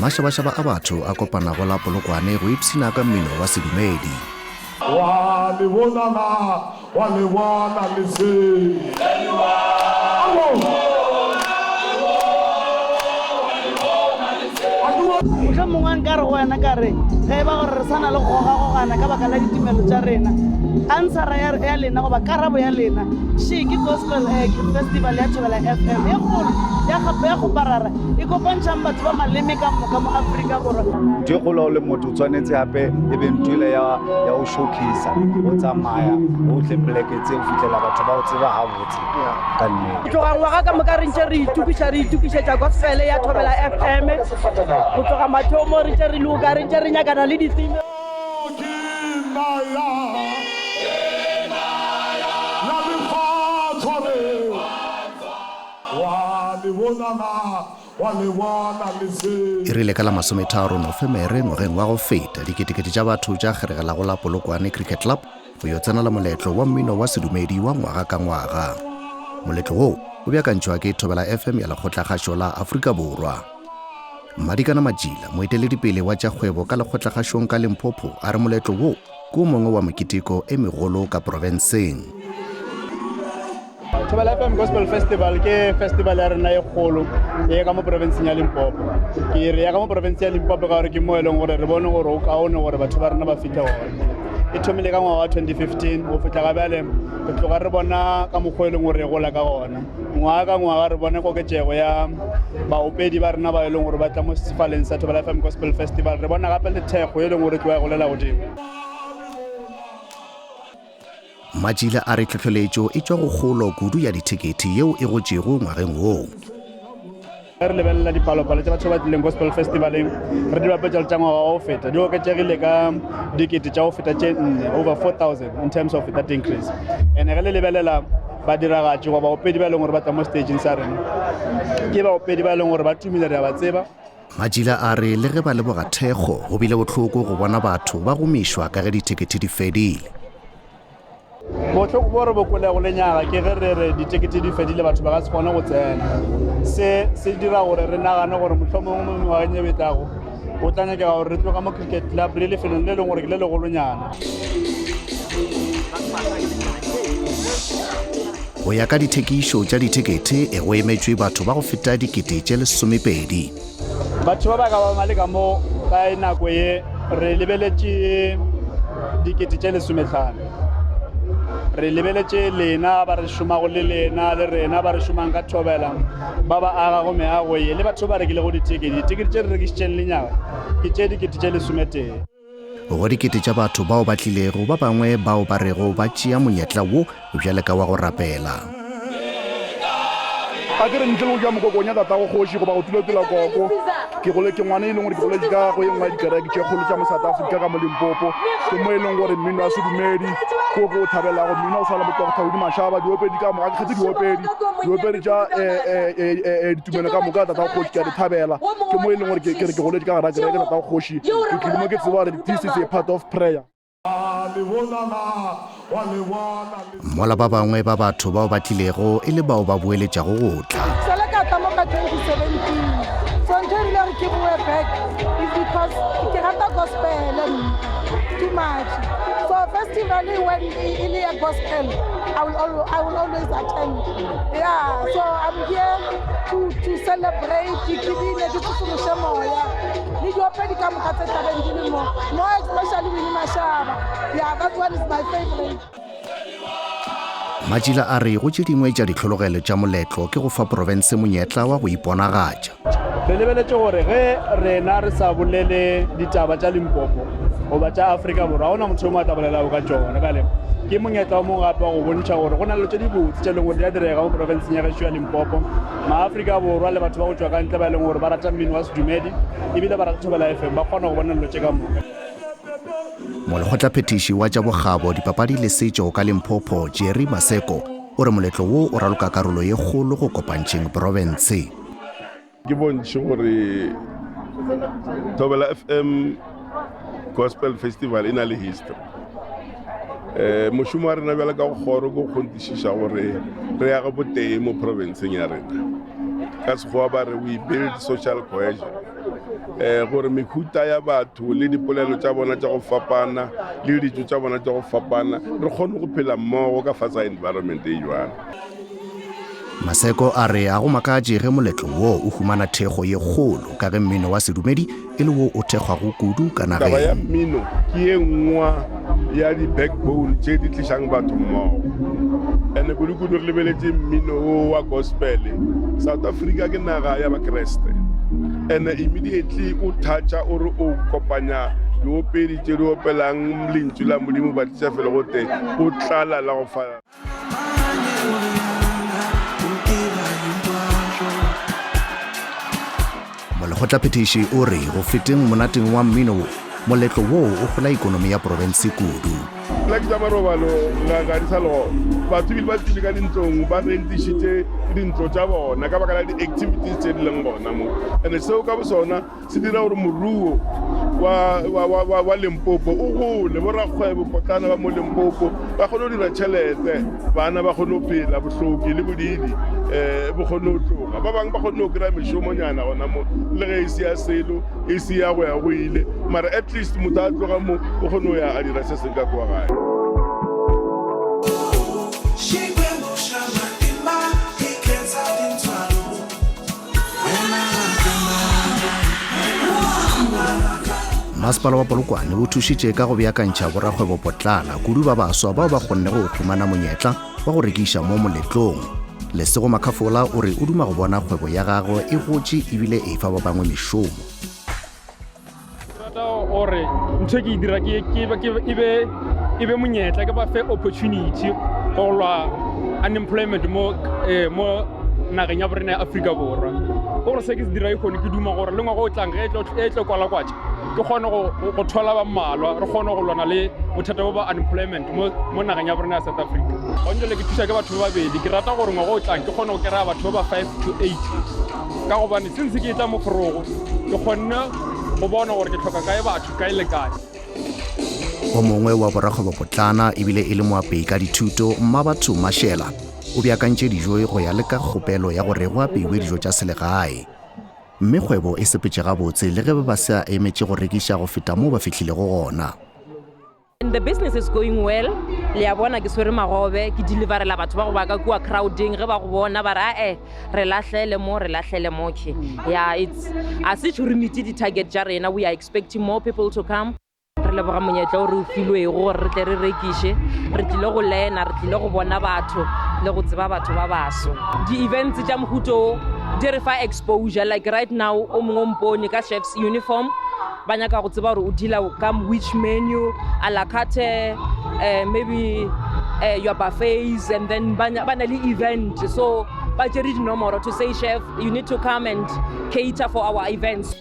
Mashabashaba a batho a kopana go la Polokwane go ipsina ka mmino wa sedumedi. Wa le bona le se. Moja mongwe nka re go wena ka re ge ba gore re sana le go gana ka baka la ditumelo tša rena ansara ya lena goba karabo ya lena Shiki Gospel Festival ya Thobela FM e kgolo ya gape ya go barara e kopantšhang batho ba maleme ka moka mo Afrika Borwa. Ntho e kgolo le motho tshwanetse hape e be ntho ya go showcase o tsamaya o tle poleke tse o fitlhela batho ba o tseba ha botse ka nnete. Tloga ngwaga ka moka re ntse re itukišetša gospel ya Thobela FM go tloga mathomo re ntse re luka re ntse re nyakana le ditheme. E rile ka la 30 Nofemere ngwageng wa go feta diketekete tša batho tša kgeregela go la Polokwane Cricket Club go yo tsena la moletlo wa mmino wa sedumedi wa ngwaga ka ngwaga. Moletlo woo o beakantšhwa ke Thobela FM ya Lekgotlakgašo la Afrika Borwa. Madikana Majila moeteledipele wa tša kgwebo ka Lekgotlakgašong ka Limpopo a re moletlo woo ke o mongwe wa meketeko e megolo ka provenseng. Thobela FM Gospel Festival ke festival ya rena e kgolo e ka mo provinceng ya Limpopo. Ke re ya ka mo provinceng ya Limpopo ka gore ke mo e leng gore re bone gore o kaone gore batho ba rena ba fita gona. E thomile ka ngwaga wa 2015 go fitla ga bjale re tloga re bona ka mokgwa e leng gore e gola ka gona. Ngwaga ka ngwaga re bone koketsego ya baopedi ba rena ba e leng gore ba tla mo sefaleng sa Thobela FM Gospel Festival. Re bona gape le thekgo e leng gore ke wa golela godimo. Majila a re tlhotlheletšo e tšwa go kgolo kudu ya dithekete yeo e go tšego ngwageng woo. Re lebelela dipalopalo tša batho ba tlileng Gospel Festivaleng re di bapetša tša ngwaga wa go feta di oketšegile ka dikete tša go feta tše nne over 4,000 in terms of that increase. And ge le lebelela badiragatši goba baopedi ba e leng gore ba tla mo stageng sa rena ke baopedi ba e leng gore ba tumile re a ba tseba. Majila a re le ge ba leboga thekgo go bile bohloko go bona batho ba gomišwa ka ge dithekete di fedile. Bohloko bo re bokole go lenyaga ke ge re ditekete di fedile batho ba ka se kgone go tsena. Se dira gore re nagane gore mohlomongwe mo ngwageng e betlago o tla nyakega gore re tloga mo cricket club le lefelong le leng gore ke le legolonyana. Go ya ka dithekišo tša dithekete e go emetšwe batho ba go feta dikete tše 20. Batho ba ba ka ba male ka mo ka nako ye re lebeletše dikete tše 15. Re lebeletše lena ba re šomago le lena le rena ba re šomang ka Thobela ba ba aga go meago ye le batho ba rekile go ditekete tše re rekišitšeng lenyaga ke tše dikete tše 11. Go dikete tša batho bao ba tlilego ba bangwe bao ba rego ba tšea monyetla wo bjale ka wa go rapela. A ke re ntle go ja mokokonya tata go kgoši goba go tuletela koko ke gole ke ngwane e leng gore ke goletse ka go e nngwe dikereke tše kgolo tša mo South Africa ka mo Limpopo ke mo e leng gore mmino wa sedumedi ko go thabelago mmino o sala Dr. Mashaba diopedi ka moga ke kgethe diopedi tša ditumelo ka moka tata go kgoši ke a di thabela ke mo e leng gore ke goletse ka gara kereke tata go kgoši ke tlile mo ke tseba gore this is a part of prayer. Mola ba bangwe ba batho bao ba tlilego e le bao ba boeletšago go tla. Sala ka tla mo ka 2017 so ntho e rile ke boe back is because ke rata gospel too much. So festival when in a gospel I will always attend. Yeah, so I'm here to celebrate dikibine ke tsošološe moya le diopedi ka moka tse tabeng di le mo especially Winnie Mashaba. Yeah, that one is my favorite. Majila a re go tše dingwe tša ditlhologelo tša moletlo ke go fa province monyetla wa go iponagatša. Re lebeletše gore ge rena re sa bolele ditaba tša Limpopo goba tša Afrika Borwa gona motho o mo a tla bolelago ka tšona ka lemo ke monyetla o mongwe gape go bontšha gore go na le tše dibotse tše leng gore di a direga mo provinceng ya gešo ya Limpopo maAfrika Borwa le batho ba go tšwa ka ntle ba e leng gore ba rata mmino wa sedumedi ebile ba rata Thobela FM ba kgona go bona dilo tše ka moka. Molekgotlaphethiši wa tša bogabo dipapadi le setšo ka Limpopo Jerry Maseko o re moletlo wo o raloka karolo ye kgolo go kopantšheng province. Ke bontše gore Thobela FM Gospel Festival in a history. mošomo wa rena bjale ka go kgoro ko kgontišiša gore re ya go botee mo provinceng ya rena ka sekgowa ba re we build social cohesion gore mehuta ya batho le dipolelo tša bona tša go fapana le ditšo tša bona tša go fapana re kgone go phela mmogo ka fatsa environment e jwana. Maseko a re a go makatše ge moletlo wo o humana thekgo ye kgolo ka ge mmino wa sedumedi e le wo o thekgwago kudu ka nageng. Taba ya mmino ke ye nngwa ya di-backbone tše di tlišang batho mmogo ande kudu-kudu re lebeletše mmino wa gospel. South Africa ke naga ya bakreste and immediately o toucha ore o kopanya diopedi tše di opelang lentšu la modimo ba tliša fele gote o tlala la go fa. Molekgotlaphethiši o re go feteng monateng wa mmino moletlo wo o gola ikonomi ya province kudu. La ke tša marobalo ga di sa lego batho bile ba tsile ka dintlong ba rentišitše dintlo tša bona ka baka la di-activities tše di leng gona mo and seo ka bo sona se dira gore moruo wa Limpopo o gole borakgwebo potlana ba mo Limpopo ba kgone go dira tšhelete bana ba kgone go phela bohloki le bodidi bo kgone go tloga ba bangwe ba kgone go kry-a mešomonyana gona mo le ge e se ya selo e se ya go ya go ile mara at least motho a tloga mo o kgone go ya a dira se seng ka kwa gae. Masepala wa Polokwane o thušitše ka go beakantšha borakgwebo potlana kudu ba baswa bao ba kgonne go khumana monyetla wa go rekiša mo moletlong. Lesego Makafola o re o duma go bona kgwebo ya gagwe e gotše ebile e fa ba bangwe mešomo. Ore ntho ke dira ke be monyetla ke ba fe opportunity go lwa unemployment mo nageng ya borena ya Afrika Borwa. Gore se ke se dira ikgone ke duma gore le ngwaga o tlang e tlo kwala kwatša ke kgone go thola ba mmalwa re kgone go lwana le bothata bo ba unemployment mo nageng ya borena ya South Africa. Gonjele ke thuša ke batho ba babedi ke rata gore ngwaga o tlang ke kgone go kry-a batho ba 5 to 8 ka gobane since ke tla mo forogo ke kgonne go bona gore ke tlhoka kae batho kae le kae. O mongwe wa borakgwebo potlana ebile e le moapei ka dithuto Mmabatho Mashela o beakantše dijo go ya le ka kgopelo ya gore go apeiwe dijo tša selegae mme kgwebo e sepetše gabotse le ge ba sa emetše go rekiša go feta mo ba fihlilego gona. The business is going well. Le a bona ke swere magobe ke deliverela batho ba go baka kua crowding ge ba go bona ba ra re lahlele mo ke. Yeah, it's as it remiti the target ja rena. We are expecting more people to come. Re leboga monyetla o re o filwe go re tle re rekiše re tlile go lena re tlile go bona batho le go tseba batho ba baso. Di events tša mohuto di re fa exposure like right now o mongwe mpone ka chef's uniform ba nyaka go tseba gore o deala ka which menu a la carte maybe your buffets and then ba na le event so ba tšere dinomoro to say chef you need to come and cater for our events.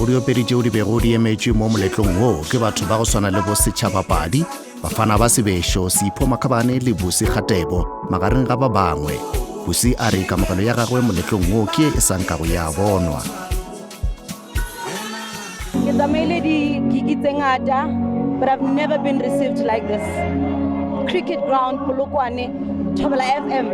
Diopedi tšeo di bego di emetšwe mo moletlong wo ke batho ba go swana le bo Setšhabapadi bafana ba Sebešo Sipho Makhabane le Busi Kgatebo magareng ga ba bangwe. Busi a re kamogelo ya gagwe moletlong wo ke e sankago ya bonwa. Ke tsamaile di-gigi tse ngata but I've never been received like this. Cricket ground Polokwane Thobela FM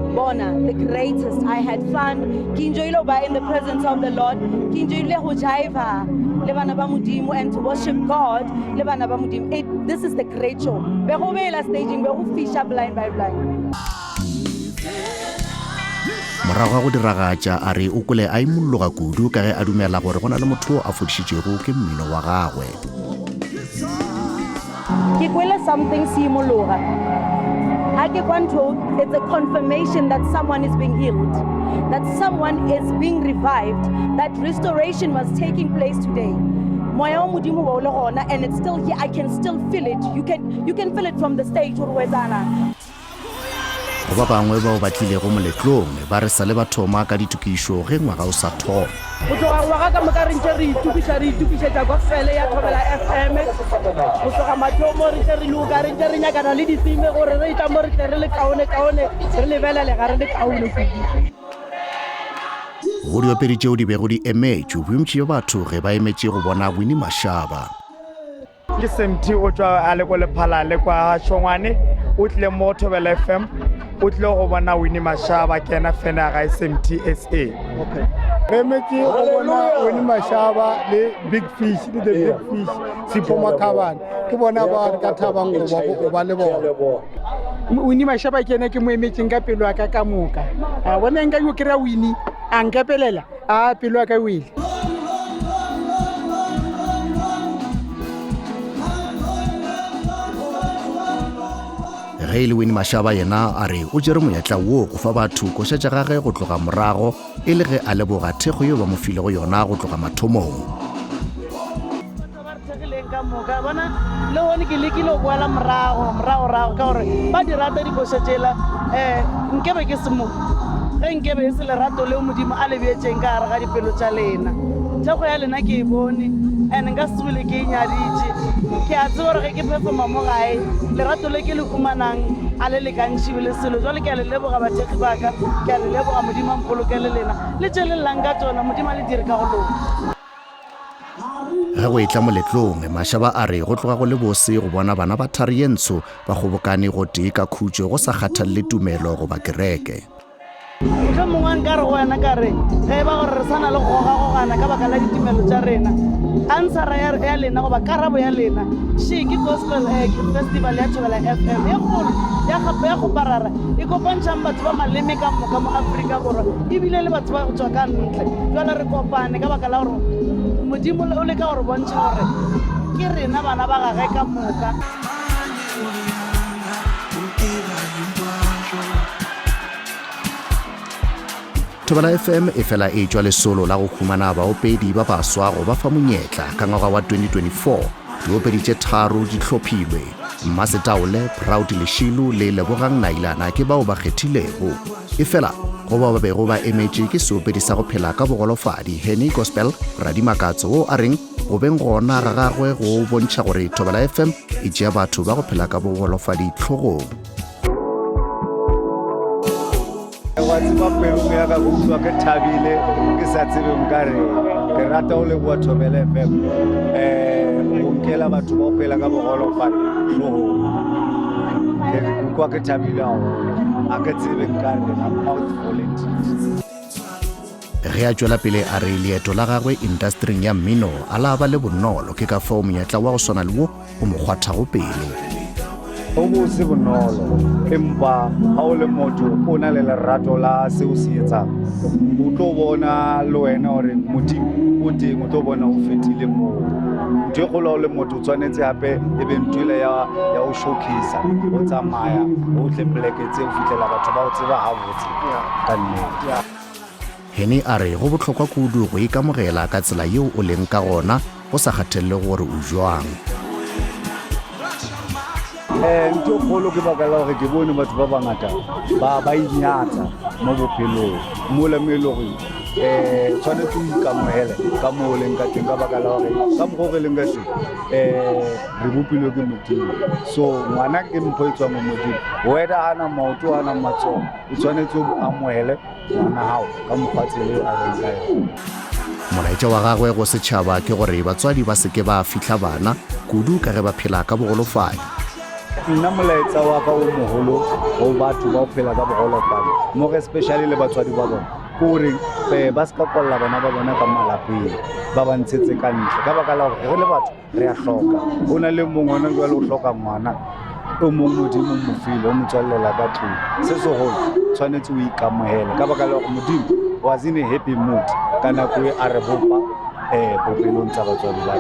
Bona, the greatest. I had fun. Ke enjoyile ba in the presence of the Lord. Ke enjoyile go jaiva le bana ba Modimo and to worship God le bana ba Modimo. This is the great show. Be go bela staging be go fisha blind by blind. Morago ga go diragatša a re o kole a imolloga kudu ka ge a dumela gore go na le motho a fodišitšego ke mmino wa gagwe. Ke kwele something se imologa. It's a confirmation that someone is being healed, that someone is being revived, that restoration was taking place today. And it's still here. I can still feel it. You can feel it from the stage. go ba bangwe bao ba tlilego moletlong ba re sa le ba thoma ka ditukišo ge ngwaga o sa thoma go tloga ngwaga ka moka re ntse re itukišetša gospele ya Thobela FM go tloga mathomo re ntse re luka re ntse re nyakana le ditsime gore re itla mo re tle re le kaone re lebelele ga re le kaone kudu go diopedi tšeo di bego di emetše bontši ba batho ge ba emetše go bona Winnie Mashaba ke SMT o tswa a le ko lephalale kwa Shongwane o tle mo Thobela FM o tle go bona Winnie Mashaba kena fena ga SMT SA okay re metse go bona Winnie Mashaba le Big Fish le the Big Fish Sipho Makhabane ke bona ba re ka thabang go ba le bona Winnie Mashaba kena ke mo emetseng ka pelo ka ka moka a bona nka yo kry-a Winnie a nkapelela a pelo ka wile ge le Winnie Mashaba yena a re o jere monyetla wo go fa batho košetša gage go tloga morago e le ge a leboga thekgo yo ba mo filego yona go tloga mathomong ka bona le hone ke lekile go boela morago ka gore ba di rata dikošetšela nkebe ke se mo ge nkebe e se lerato leo modimo a lebeetšeng ka gare ga dipelo tša lena thekgo ya lena ke e bone and nka sebile ke e nyaditše ke a tse gore ge ke performa mo gae lerato le ke le humanang a le lekantšhibe le selo jwale ke a le leboga bathekgi baka ke a le leboga modimo a mpolokele lena le tše le llang ka tsona modimo a le dire ka go lona ge go etla moletlong Mashaba a re go tloga go le bose go bona bana ba thari ye ntsho ba kgobokane go tee ka khutšo go sa kgathalele tumelo go ba kereke ke mongwe nka re go wena ka re ge ba gore re sana le gogagogana ka baka la ditumelo tša rena answera ya lena goba karabo ya lena she ke gospel festival ya Thobela FM e kgolo ya gape ya go parara e kopantšhang batho ba maleme ka moka mo Afrika Borwa ebile le batho ba go tswa ka ntle jwale re kopane ka baka la gore modimo o le ka gore bontšha gore ke rena bana ba gage ka moka Thobela FM e fela e tšwa lesolo la go humana baopedi ba baswa go ba fa monyetla ka ngwaga wa 2024 diopedi tše tharo di hlophilwe Mmasetaole Proud Leshilu le Lebogang Nailana ke bao ba kgethilego e fela go ba ba bego ba emetše ke seopedi sa go phela ka bogolofadi Henny Gospel Radimakatso o a reng go beng gona ga gagwe go bontšha gore Thobela FM e tšea batho ba go phela ka bogolofadi tlhogong wa tseba pelong ya ka go utlwa ke thabile ke sa tsebe nkare ke rata o leboa Thobela FM go nkela batho ba phela ka bogolofadi tlhogong ke kwa ke thabile a ke tsebe nkare na mouth full ge a tšwela pele a re leeto la gagwe industring ya mmino a la ba le bonolo ke ka fao monyetla wa go swana le wo o mo kgwathago pelo o bose bonolo empa ha o le motho o na le lerato la seo se etsang o tlo bona le wena gore modimo o teng o tlo bona o fetile moo ntho e kgolo o le motho o tshwanetse gape e be ntwele ya go showcase o tsamaya o tle poleke tse o fitlhela batho ba o tseba gabotse ka nnete Henny a re go botlhokwa kudu go ikamogela ka tsela yeo o leng ka gona go sa kgathelele gore o jwang ntho e kgolo ke baka la gore ke bone batho ba bangata ba inyatsa mo bophelong mo le mo e le gore tshwanetse o ikamogele ka mo o leng ka teng ka baka la gore ka mokgwa re leng ka teng re bopilwe ke modimo so ngwana ke mpho e tswang mo modimo weda a na maoto a na matsogo o tshwanetse o amogele ngwana gago ka mokgwa tsele a leng ka yone molaetša wa gagwe go setšhaba ke gore batswadi ba seke ba fitlha bana kudu ka ge ba phela ka bogolofadi nna molaetsa wa ka o mogolo go batho ba o phela ka bogolofadi mo ge especially le batswadi ba bona gore ba se ka kwalla bana ba bona ka malapeng ba ba ntshetse ka ntle ka baka la gore re le batho re a hloka o na le mongwe ona jwale o hloka ngwana o mongwe modimo mo file o mo tswallela ka tlong se segolo tshwanetse o ikamogele ka baka la gore modimo was in a happy mood ka nako e a re bopa bophelong tsa batswadi ba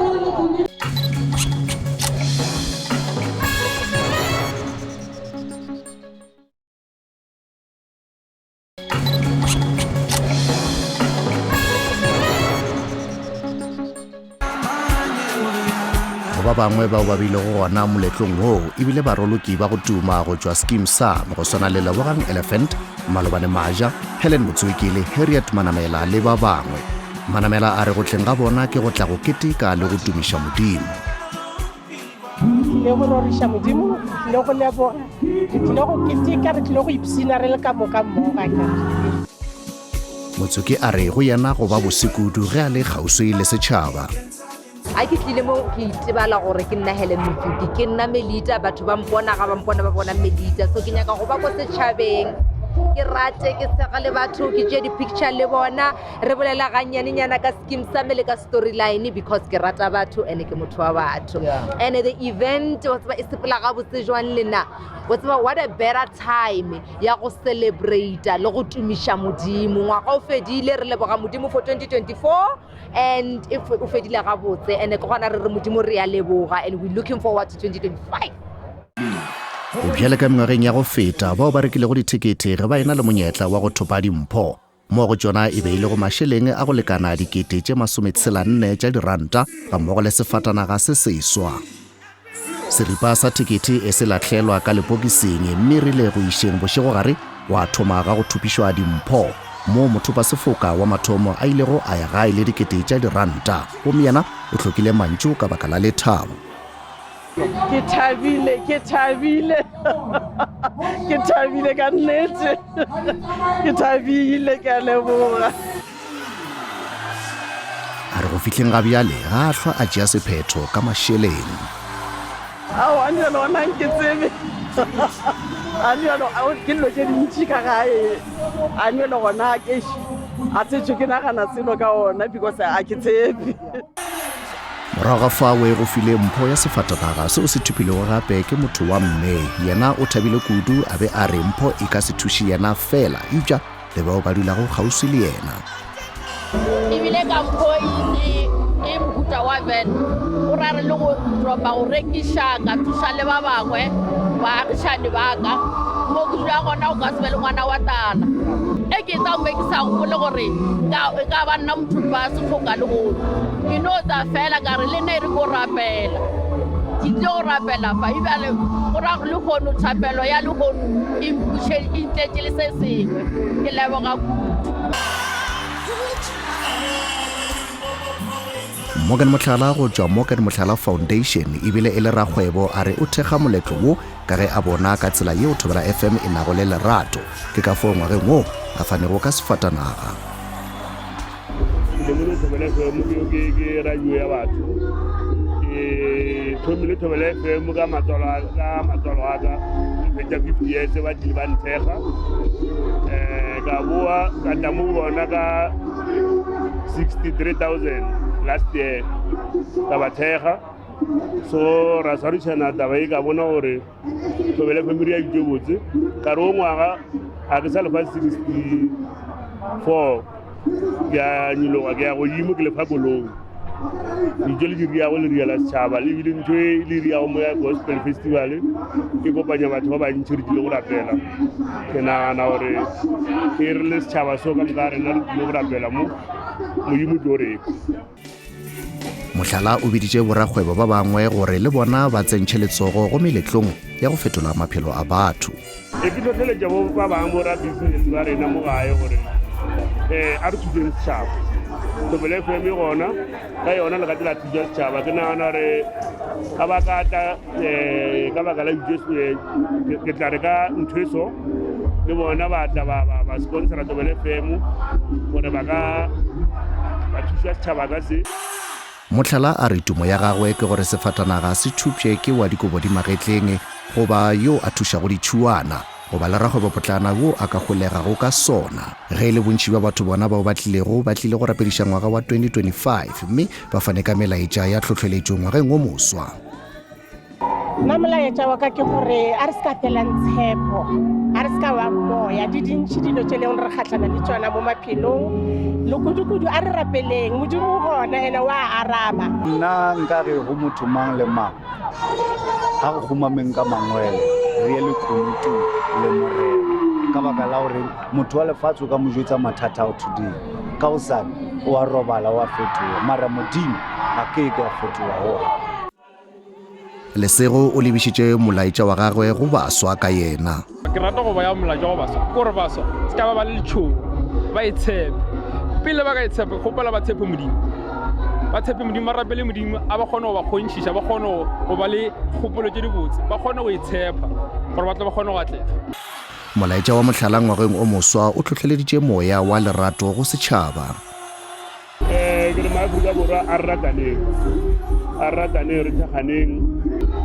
ba bangwe bao ba bile go gona moletlong woo ebile baroloki ba go tuma go tšwa Skeem Saam go swana le Lebogang Elephant, Malobane Maja, Helen Motsweki le Harriet Manamela le ba bangwe. Manamela a re go tleng ga bona ke go tla go ketika le go tumiša Modimo. Le go rorisha Modimo, le go leboga, le go ketika, re tlile go ipsina re le ka moka mmoga ka. Motsweki a re go yena go ba bosekudu ge a le kgauswi le setšhaba. A ke tlile mo ke itebala gore ke nna Helen Motsweki, ke nna Melita, batho ba mpona ga ba mpona ba bona Melita, so ke nyaka go ba go setšhabeng, ke rate ke sega le batho ke tšee di-picture le bona, re bolela ganyanenyana ka Skeem Saam le ka storyline because ke rata batho and ke motho wa batho. And the event wa tseba e sepela ga botse jwang le nna, wa tseba what a better time ya go celebrate le go tumiša Modimo. Ngwaga o fedile re leboga Modimo for 2024 and if o fedile ga botse and ke gona re re Modimo re ya leboga and we looking forward to 2025. O bjale ka mengwageng ya go feta bao ba rekile go ditekete ge ba ena le monyetla wa go thopa dimpho mo go tšona e beile go mašheleng a go lekana dikete tše 64 tša diranta ga mmogo le sefatanaga se seswa. Seripa sa tekete e se latlhelwa ka lepokising mme rile go išeng bošego gare wa thoma ga go thupišwa dimpho mo mothopa sefoka wa mathomo a ile go a ya gae le dikete tša diranta gomme yena o tlhokile mantšu ka baka la lethabo. Ke thabile ka nnete, ke thabile ka leboga. A re go fihleng ga bjale ga a hlwa a tšea sephetho ka mašeleng. Ao a nyo lona nke tsebe, a nyo ke dilo tše dintši ka gae, a nyo le gona a tsetšwe ke nagana selo ka ona because a ke tsebe. Morago ga fao go file mpho ya sefatanaga se o se thupilego gape ke motho wa mme, yena o thabile kudu a be a re mpho e ka se thuše yena fela eupša le bao ba dulago kgauswi le yena. Ebile ka mpho e mohuta wa van o ra re le go dropa go rekiša ka thuša le ba bangwe baagišane ba ka mo ke dula gona o ka se be le ngwana wa tala e ke tsa mme ke sa gopole gore e ka ba nna motho ba sefoka le golo ke no tsa fela ka re le nne e re ko rapela ke tle go rapela fa ebjale go ra le kgono thapelo ya le kgono e ntletše le se sengwe ke leboga kudu. Morgan Motlhala go tšwa Morgan Motlhala Foundation ebile e le rakgwebo a re o thekga moletlo wo ka ge a bona ka tsela yeo Thobela FM e nago le lerato ke ka foo ngwageng wo a fanego ka sefatanaga. Thobela FM ke radio ya batho thomile Thobela FM ka matswalo a ka fetša 50 years ba di ba nthekga ka boa ka tamu bona ka 63,000 last year ka ba thekga so ra sarušana taba e ka bona gore Thobela FM ya ditšo botse ka re o ngwaga a ke sa lefa 64 ke a nyologa ke ya godimo ke lefa kolong dijo le diriago le riela setšhaba le ebile ntho e le riago mo ya gospel festival e kopanya batho ba bantši re tlile go rapela ke nagana gore e re le setšhaba so ka moka rena re tlile go rapela mo modimo tlo reko. Motlhala o biditše borakgwebo ba bangwe gore le bona ba tsentšhe letsogo go meletlong ya go fetola maphelo a batho. E ke tlhotlheletša ba bangwe bo rabusiness ba rena mo gae gore a re thuseng setšhaba. Thobela FM e gona ka yona le ka tla thuša setšhaba ke nagana re ga ba kata ka baka la ke tla re ka ntho eso le bona ba tla ba sponsora Thobela FM gore ba thuša setšhaba ka se. Motlhala a re tumo ya gagwe ke gore sefatanaga se thupše ke wa dikobo di magetleng goba yo a thušago ditšhuana goba le rakgwebo potlana wo a ka golegago ka sona ge e le bontši ba batho bona bao ba tlile go rapediša ngwaga wa 2025 mme ba fane ka melaetša ya tlhotlheletšo ngwageng o moswa. Nna molaetša wa ka ke gore a re se ka felang tshepo, a re se ka wa moya di dintšhi dilo tše leng re kgatlhana le tšona mo maphelong le kudu-kudu a re rapeleng Modimo gona ene wa araba. Nna nka re go motho mang le mang ga go humameng ka mangwele re ye le kunutu le morena ka baka la gore motho wa lefatshe o ka mo jwetsa mathata ao today ka osane o a robala o a fetoga mara Modimo a ke a fetoga go. Lesego o lebišitše molaetša wa gagwe go baswa ka yena. Ke rata go baya molaetša go baswa ke gore baswa se ka ba le letšhogo ba e tshepe pele ba ka e tshepe kgopela ba tshepe Modimo ba tshepe Modimo ba rapele Modimo a ba kgone go ba kgontšhiša ba kgone go ba le kgopolo tše di botse ba kgone go e tshepa gore ba tle ba kgone go atlega. Molaetša wa mohlala ngwageng o moswa o tlhotlheleditše moya wa lerato go setšhaba. Ke re maAforika Borwa a rataneng re thekganeng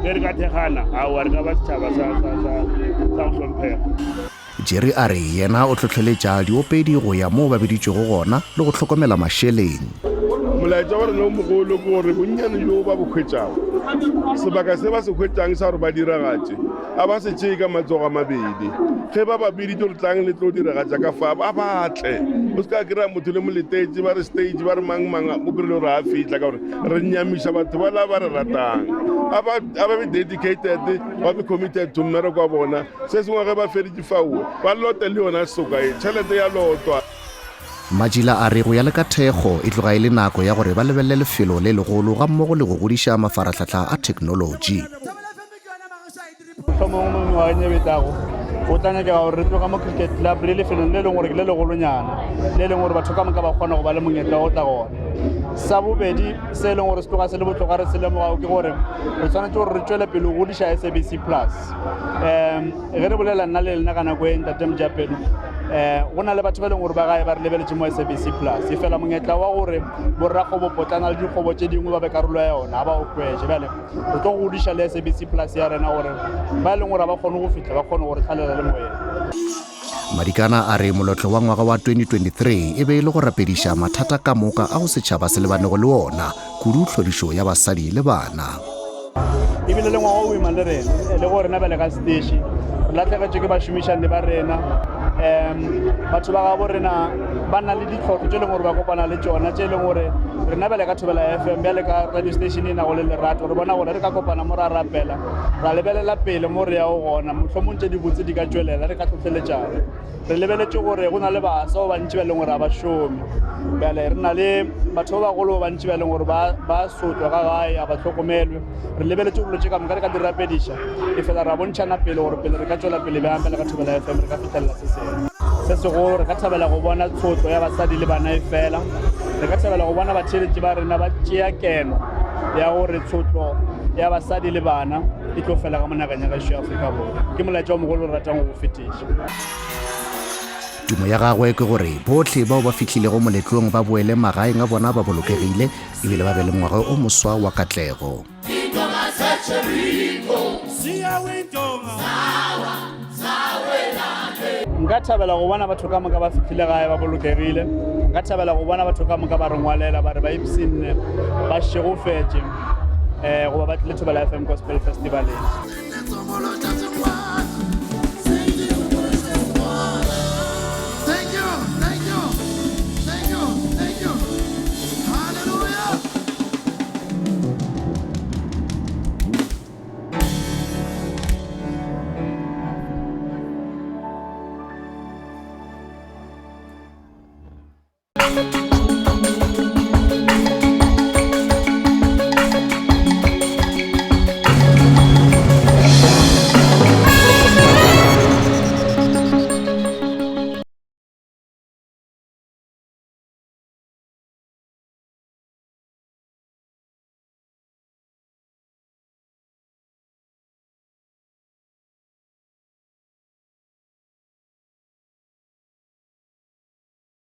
ge re ka thekgana aowa re ka ba setšhaba sa go hlomphega. Jerry a re yena o tlhotlheletša diopedi go ya moo ba beditšego gona le go tlhokomela mašeleng. Molaetša wa rena o mogolo ke gore bonnyane jo ba bo hwetšago sebaka se ba se hwetšang sa gore ba diragatše a ba se tšee ka matsogo a mabedi ge ba babedi tlo re tlang le tlo diragatša ka fa ba batle o se ka kry-a motho le moletetše ba re stage ba re mang o kry-le gore a fitlha ka gore re nyamiša batho ba la ba re ratang a ba be dedicated ba be committed to mmereko wa bona se sengwe ge ba feditše fao ba lote le yona sokae tšhelete ya lotwa. Majila a re go ya le ka thekgo e tloga e le nako ya gore ba lebelele lefelo le legolo ga mmogo le go godiša mafaratlhatlha a technology. O tla nyakega gore re tloga mo cricket club le lefelong le leng gore ke le legolonyana le leng gore batho ka moka ba kgona go ba le monyetla o tla gona. Sa bobedi se e leng gore se tloga se le botlhokwa re se lemogago ke gore re tshwanetse gore re tswele pele go godiša SABC plus. Ge re bolela nna le lena ka nako e Ntate Mojapelo go na le batho ba leng gore ba gae ba re lebeletse mo SABC plus e fela monyetla wa gore borrakgobo potlana le dikgobo tše dingwe ba be karolo ya yona ga ba o kwetse bjale re tlo go godiša le SABC plus ya rena gore ba e leng gore ba kgone go fitlha ba kgone gore tlhalela le moyeng. Madikana a re molotlo wa ngwaga wa 2023 e be e le go rapediša mathata ka moka a go setšhaba se lebanego le ona kudu tlhodišo ya basadi le bana. Ebile le ngwaga o boima le rena le go rena bele ka station re latlhegetšwe ke bašomišane ba rena batho ba gabo rena ba na le ditlhoko tše e leng gore ba kopana le tšona tše e leng gore rena bele ka Thobela FM bjale ka radio station e nago le lerato re bona gore re ka kopana mo ra rapela ra lebelela pele mo re yago gona mohlomong tše di botse di ka tšwelela re ka tlhotlheletšana re lebeletše gore go na le basa o bantši ba leng gore a ba šome bjale re na le batho ba bagolo bantši ba leng gore ba sotlwa ga gae a ba tlhokomelwe re lebeletše go lotše ka moka re ka dirapediša e fela ra bontšhana pele gore pele re ka tšwela pele bjang pele ka Thobela FM re ka fitlhelela se segolo re ka thabela go bona tshotlo ya basadi le bana e fela re ka thabela go bona batheletši ba rena ba tšea keno ya gore tshotlo ya basadi le bana e tlo fela ka monaganya gašo ya Afrika Borwa ke molaetša o mogolo re ratang go fetiša. Tumo ya gagwe ke gore botlhe bao ba fitlhilego moletlong ba boele magaeng a bona ba bolokegile ebile ba be le ngwaga o moswa wa katlego. Nka thabela go bona batho ka moka ba fitlhile gae ba bolokegile nka thabela go bona batho ka moka ba re ngwalela ba re ba ipsinne ba šegofetše goba ba tlile Thobela FM Gospel Festival. Thank you.